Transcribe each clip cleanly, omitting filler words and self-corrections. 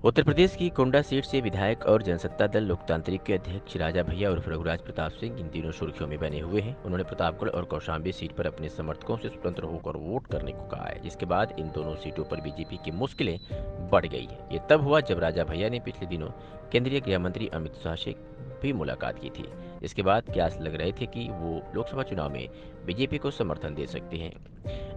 उत्तर प्रदेश की कोंडा सीट से विधायक और जनसत्ता दल लोकतांत्रिक के अध्यक्ष राजा भैया और रघुराज प्रताप सिंह इन दिनों सुर्खियों में बने हुए हैं। उन्होंने प्रतापगढ़ और कौशाम्बी सीट पर अपने समर्थकों से स्वतंत्र होकर वोट करने को कहा है, जिसके बाद इन दोनों सीटों पर बीजेपी की मुश्किलें बढ़ गई हैं। ये तब हुआ जब राजा भैया ने पिछले दिनों केंद्रीय गृह मंत्री अमित शाह से भी मुलाकात की थी। इसके बाद कयास लग रहे थे कि वो लोकसभा चुनाव में बीजेपी को समर्थन दे सकते हैं।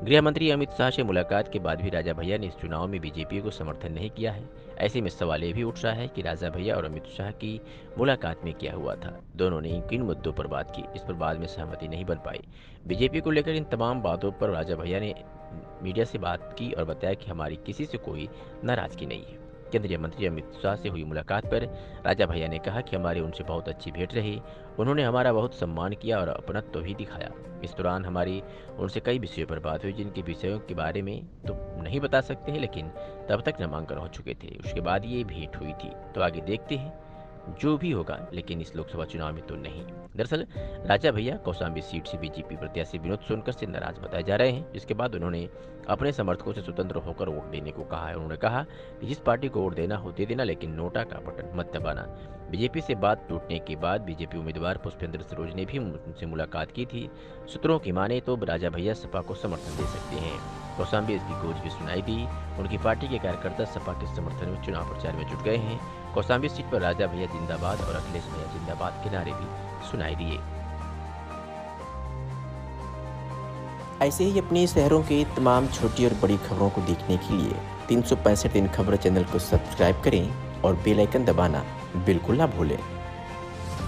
गृह मंत्री अमित शाह से मुलाकात के बाद भी राजा भैया ने इस चुनाव में बीजेपी को समर्थन नहीं किया है। ऐसे में सवाल ये भी उठ रहा है कि राजा भैया और अमित शाह की मुलाकात में क्या हुआ था, दोनों ने किन मुद्दों पर बात की, इस पर बाद में सहमति नहीं बन पाई। बीजेपी को लेकर इन तमाम बातों पर राजा भैया ने मीडिया से बात की और बताया कि हमारी किसी से कोई नाराजगी नहीं है। केंद्रीय मंत्री अमित शाह से हुई मुलाकात पर राजा भैया ने कहा कि हमारी उनसे बहुत अच्छी भेंट रही। उन्होंने हमारा बहुत सम्मान किया और अपनत्व भी दिखाया। इस दौरान हमारी उनसे कई विषयों पर बात हुई, जिनके विषयों के बारे में तो नहीं बता सकते हैं, लेकिन तब तक नामांकन हो चुके थे। उसके बाद ये भेंट हुई थी, तो आगे देखते हैं जो भी होगा, लेकिन इस लोकसभा चुनाव में तो नहीं। दरअसल राजा भैया कौशाम्बी सीट से बीजेपी प्रत्याशी विनोद सोनकर से नाराज बताए जा रहे हैं, जिसके बाद उन्होंने अपने समर्थकों से स्वतंत्र होकर वोट देने को कहा है। उन्होंने कहा कि जिस पार्टी को वोट देना हो दे देना, लेकिन नोटा का बटन मत दबाना। बीजेपी से बात टूटने के बाद बीजेपी उम्मीदवार पुष्पेंद्र सरोज ने भी उनसे मुलाकात की थी। सूत्रों की माने तो राजा भैया सपा को समर्थन दे सकते हैं। कौशाम्बी इसकी गूंज भी सुनाई दी। उनकी पार्टी के कार्यकर्ता सपा के समर्थन में चुनाव प्रचार में जुट गए हैं। कौशाम्बी सीट पर राजा भैया जिंदाबाद और अखिलेश भैया जिंदाबाद के नारे भी सुनाई दिए। ऐसे ही अपने शहरों की तमाम छोटी और बड़ी खबरों को देखने के लिए 365 दिन खबर चैनल को सब्सक्राइब करें और बेल आइकन दबाना बिल्कुल ना भूलें।